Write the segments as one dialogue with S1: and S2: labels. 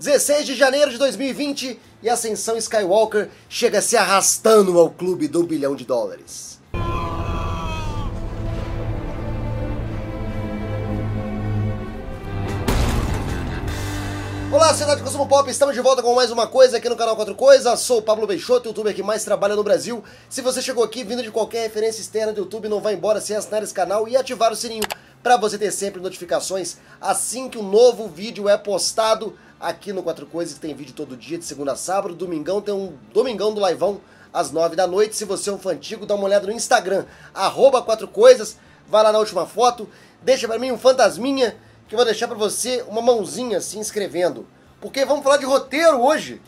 S1: 16 de janeiro de 2020 e a Ascensão Skywalker chega se arrastando ao clube do $1 bilhão. Olá, sociedade de consumo pop, estamos de volta com mais uma coisa aqui no canal Quatro Coisas. Sou o Pablo Peixoto, youtuber que mais trabalha no Brasil. Se você chegou aqui vindo de qualquer referência externa do YouTube, não vá embora sem assinar esse canal e ativar o sininho para você ter sempre notificações assim que um novo vídeo é postado aqui no Quatro Coisas, que tem vídeo todo dia, de segunda a sábado. Domingão tem um Domingão do Liveão às 9 da noite. Se você é um fã antigo, dá uma olhada no Instagram, @quatrocoisas, vai lá na última foto, deixa pra mim um fantasminha, que eu vou deixar pra você uma mãozinha se inscrevendo. Porque vamos falar de roteiro hoje.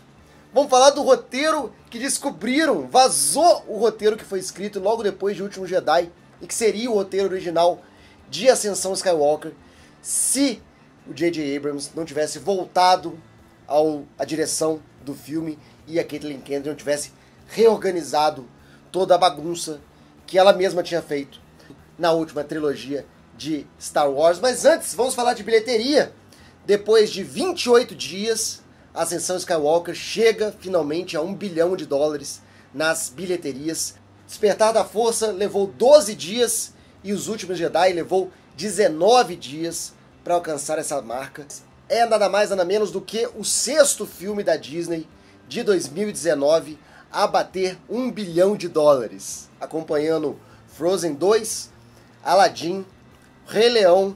S1: Vamos falar do roteiro que descobriram, vazou o roteiro que foi escrito logo depois de Último Jedi, e que seria o roteiro original de Ascensão Skywalker, se o J.J. Abrams não tivesse voltado à direção do filme e a Kathleen Kennedy não tivesse reorganizado toda a bagunça que ela mesma tinha feito na última trilogia de Star Wars. Mas antes, vamos falar de bilheteria. Depois de 28 dias, a Ascensão Skywalker chega finalmente a $1 bilhão nas bilheterias. Despertar da Força levou 12 dias e Os Últimos Jedi levou 19 dias para alcançar essa marca. É nada mais nada menos do que o 6º filme da Disney de 2019 a bater $1 bilhão, acompanhando Frozen 2, Aladdin, Rei Leão,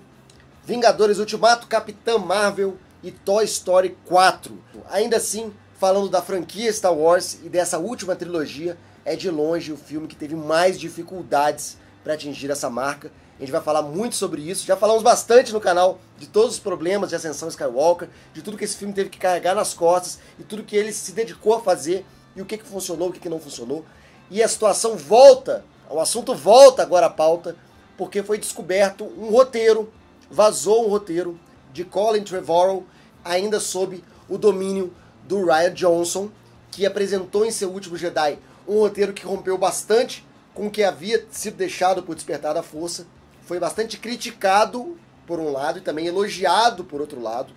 S1: Vingadores Ultimato, Capitã Marvel e Toy Story 4. Ainda assim, falando da franquia Star Wars e dessa última trilogia, é de longe o filme que teve mais dificuldades para atingir essa marca. A gente vai falar muito sobre isso. Já falamos bastante no canal de todos os problemas de Ascensão Skywalker, de tudo que esse filme teve que carregar nas costas e tudo que ele se dedicou a fazer e o que funcionou, o que não funcionou. E a situação volta, o assunto volta agora à pauta, porque foi descoberto um roteiro, vazou um roteiro de Colin Trevorrow, ainda sob o domínio do Rian Johnson, que apresentou em seu Último Jedi um roteiro que rompeu bastante com o que havia sido deixado por Despertar da Força. Foi bastante criticado por um lado e também elogiado por outro lado.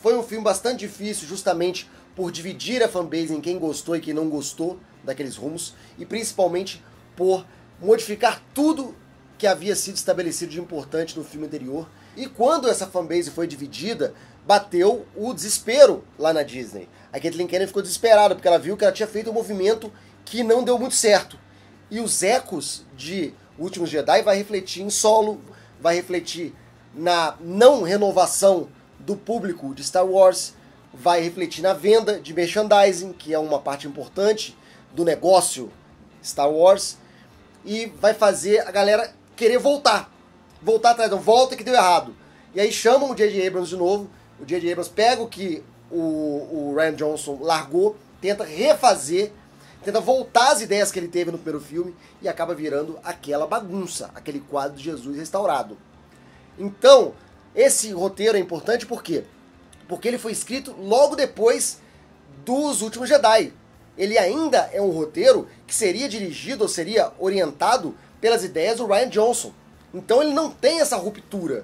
S1: Foi um filme bastante difícil justamente por dividir a fanbase em quem gostou e quem não gostou daqueles rumos, e principalmente por modificar tudo que havia sido estabelecido de importante no filme anterior. E quando essa fanbase foi dividida, bateu o desespero lá na Disney. A Kathleen Kennedy ficou desesperada, porque ela viu que ela tinha feito um movimento que não deu muito certo. E os ecos de Últimos Jedi vai refletir em Solo, vai refletir na não renovação do público de Star Wars, vai refletir na venda de merchandising, que é uma parte importante do negócio Star Wars, e vai fazer a galera querer voltar atrás, não, volta que deu errado. E aí chamam o J.J. Abrams de novo, o J.J. Abrams pega o que o Rian Johnson largou, tenta refazer, tenta voltar às ideias que ele teve no primeiro filme e acaba virando aquela bagunça, aquele quadro de Jesus restaurado. Então, esse roteiro é importante por quê? Porque ele foi escrito logo depois dos Últimos Jedi. Ele ainda é um roteiro que seria dirigido ou seria orientado pelas ideias do Rian Johnson. Então ele não tem essa ruptura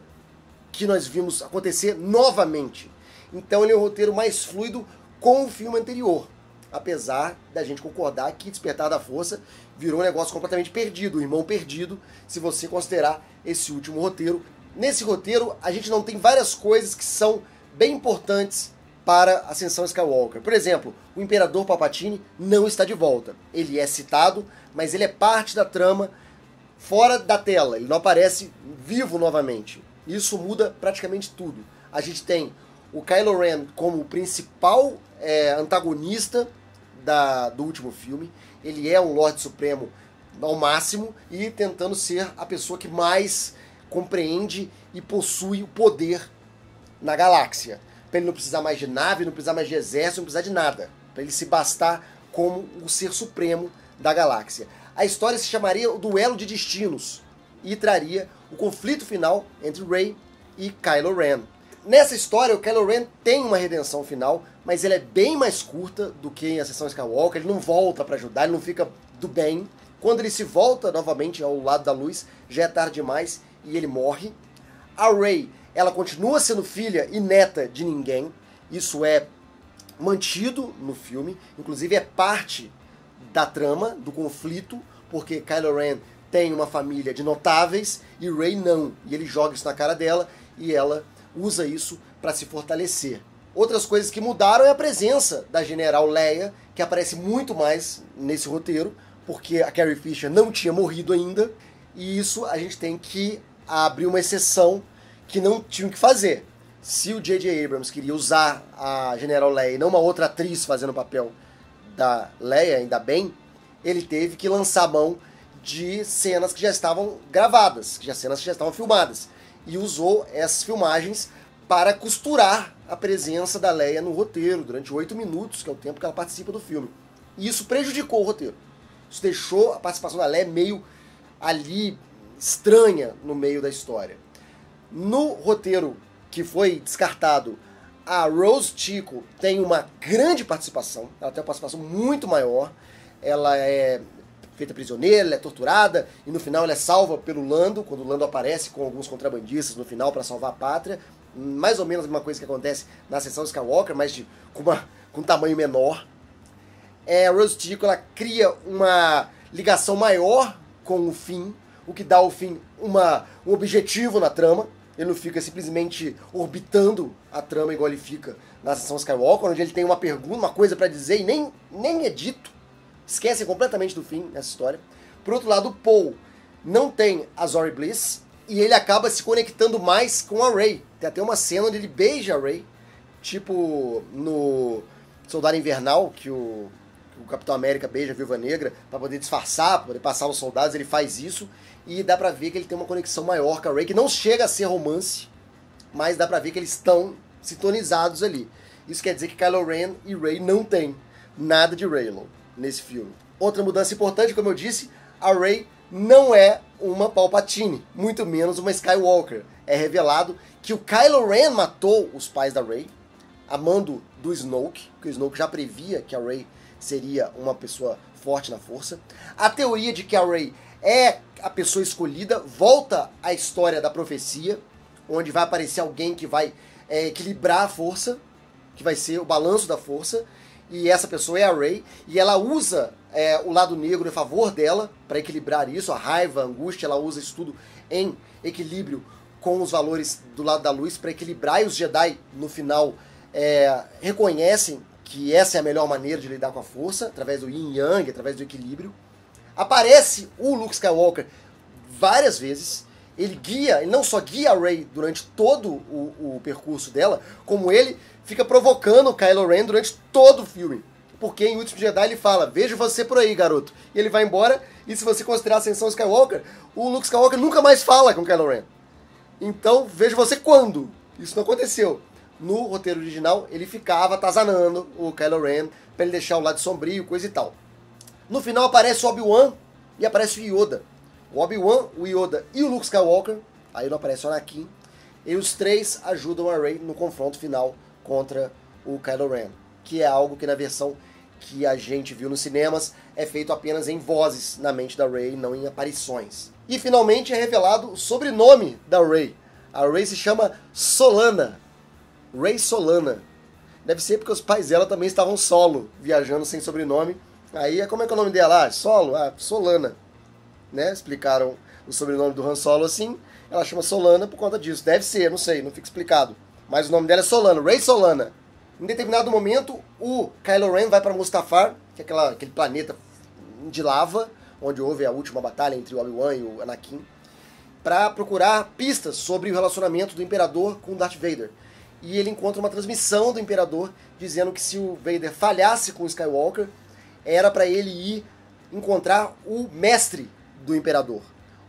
S1: que nós vimos acontecer novamente. Então ele é um roteiro mais fluido com o filme anterior. Apesar da gente concordar que Despertar da Força virou um negócio completamente perdido, um irmão perdido, se você considerar esse último roteiro. Nesse roteiro, a gente não tem várias coisas que são bem importantes para a Ascensão Skywalker. Por exemplo, o Imperador Palpatine não está de volta. Ele é citado, mas ele é parte da trama fora da tela. Ele não aparece vivo novamente. Isso muda praticamente tudo. A gente tem o Kylo Ren como o principal antagonista do último filme. Ele é um Lorde Supremo ao máximo e tentando ser a pessoa que mais compreende e possui o poder na galáxia. Para ele não precisar mais de nave, não precisar mais de exército, não precisar de nada. Para ele se bastar como o ser supremo da galáxia. A história se chamaria O Duelo de Destinos e traria o conflito final entre Rey e Kylo Ren. Nessa história, o Kylo Ren tem uma redenção final, mas ela é bem mais curta do que em Ascensão Skywalker. Ele não volta para ajudar, ele não fica do bem. Quando ele se volta novamente ao lado da luz, já é tarde demais e ele morre. A Rey, ela continua sendo filha e neta de ninguém. Isso é mantido no filme, inclusive é parte da trama, do conflito, porque Kylo Ren tem uma família de notáveis e Rey não, e ele joga isso na cara dela e ela usa isso para se fortalecer. Outras coisas que mudaram é a presença da General Leia, que aparece muito mais nesse roteiro, porque a Carrie Fisher não tinha morrido ainda, e isso a gente tem que abrir uma exceção que não tinham que fazer. Se o J.J. Abrams queria usar a General Leia e não uma outra atriz fazendo o papel da Leia, ainda bem, ele teve que lançar mão de cenas que já estavam gravadas, cenas que já estavam filmadas, e usou essas filmagens para costurar a presença da Leia no roteiro durante 8 minutos, que é o tempo que ela participa do filme. E isso prejudicou o roteiro. Isso deixou a participação da Leia meio ali estranha no meio da história. No roteiro que foi descartado, a Rose Tico tem uma grande participação, ela tem uma participação muito maior, ela é feita prisioneira, ela é torturada, e no final ela é salva pelo Lando, quando o Lando aparece com alguns contrabandistas no final para salvar a pátria, mais ou menos a mesma coisa que acontece na Ascensão Skywalker, mas com um tamanho menor. A Rose Tico, ela cria uma ligação maior com o Finn, o que dá ao Finn um objetivo na trama. Ele não fica simplesmente orbitando a trama igual ele fica na Ascensão Skywalker, onde ele tem uma pergunta, uma coisa para dizer e nem é dito. Esquecem completamente do Finn nessa história. Por outro lado, o Poe não tem a Zorii Bliss e ele acaba se conectando mais com a Rey. Tem até uma cena onde ele beija a Rey, tipo no Soldado Invernal, que o Capitão América beija a Viúva Negra para poder disfarçar, para poder passar os soldados, ele faz isso e dá pra ver que ele tem uma conexão maior com a Rey, que não chega a ser romance, mas dá pra ver que eles estão sintonizados ali. Isso quer dizer que Kylo Ren e Rey não tem nada de Reylo nesse filme. Outra mudança importante, como eu disse, a Rey não é uma Palpatine, muito menos uma Skywalker. É revelado que o Kylo Ren matou os pais da Rey, a mando do Snoke, que o Snoke já previa que a Rey seria uma pessoa forte na força. A teoria de que a Rey é a pessoa escolhida volta à história da profecia, onde vai aparecer alguém que vai equilibrar a força, que vai ser o balanço da força, e essa pessoa é a Rey, e ela usa o lado negro a favor dela para equilibrar isso, a raiva, a angústia, ela usa isso tudo em equilíbrio com os valores do lado da luz para equilibrar, e os Jedi no final reconhecem que essa é a melhor maneira de lidar com a força, através do Yin Yang, através do equilíbrio. Aparece o Luke Skywalker várias vezes, ele não só guia a Rey durante todo o percurso dela, como ele fica provocando o Kylo Ren durante todo o filme. Porque em Último Jedi ele fala, vejo você por aí, garoto. E ele vai embora, e se você considerar a Ascensão Skywalker, o Luke Skywalker nunca mais fala com o Kylo Ren. Então, vejo você quando? Isso não aconteceu. No roteiro original, ele ficava atazanando o Kylo Ren pra ele deixar o lado sombrio, coisa e tal. No final aparece o Obi-Wan e aparece o Yoda. O Obi-Wan, o Yoda e o Luke Skywalker, aí não aparece o Anakin, e os três ajudam a Rey no confronto final contra o Kylo Ren, que é algo que na versão que a gente viu nos cinemas é feito apenas em vozes na mente da Rey, não em aparições. E finalmente é revelado o sobrenome da Rey. A Rey se chama Solana. Rey Solana. Deve ser porque os pais dela também estavam solo, viajando sem sobrenome. Aí, como é que é o nome dela? Solo? Solana. Né? Explicaram o sobrenome do Han Solo assim. Ela chama Solana por conta disso. Deve ser, não sei, não fica explicado. Mas o nome dela é Solana, Rey Solana. Em determinado momento, o Kylo Ren vai para Mustafar, que é aquele planeta de lava, onde houve a última batalha entre o Obi-Wan e o Anakin, para procurar pistas sobre o relacionamento do Imperador com Darth Vader. E ele encontra uma transmissão do Imperador dizendo que se o Vader falhasse com o Skywalker, era para ele ir encontrar o mestre do Imperador,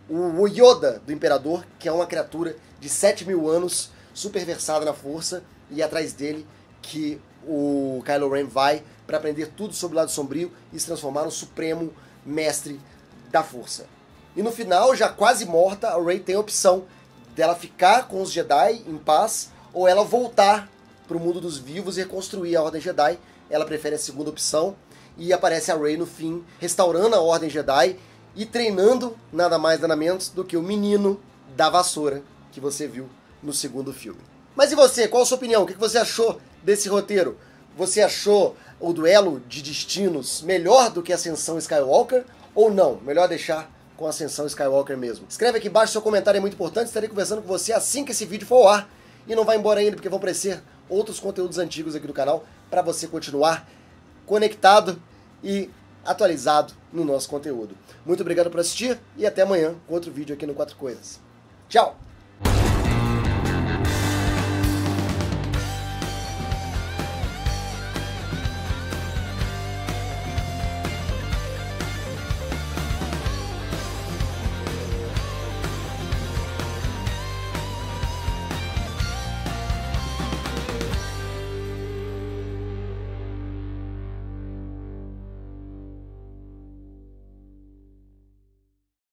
S1: o Yoda do Imperador, que é uma criatura de 7.000 anos, super versada na força, e atrás dele que o Kylo Ren vai para aprender tudo sobre o lado sombrio e se transformar no supremo mestre da força. E no final, já quase morta, a Rey tem a opção dela ficar com os Jedi em paz ou ela voltar para o mundo dos vivos e reconstruir a Ordem Jedi. Ela prefere a segunda opção e aparece a Rey no fim, restaurando a Ordem Jedi e treinando nada mais nada menos do que o menino da vassoura que você viu no segundo filme. Mas e você? Qual a sua opinião? O que você achou desse roteiro? Você achou o duelo de destinos melhor do que Ascensão Skywalker? Ou não? Melhor deixar com Ascensão Skywalker mesmo. Escreve aqui embaixo, seu comentário é muito importante. Estarei conversando com você assim que esse vídeo for ao ar. E não vai embora ainda, porque vão aparecer outros conteúdos antigos aqui do canal para você continuar conectado e atualizado no nosso conteúdo. Muito obrigado por assistir e até amanhã com outro vídeo aqui no Quatro Coisas. Tchau!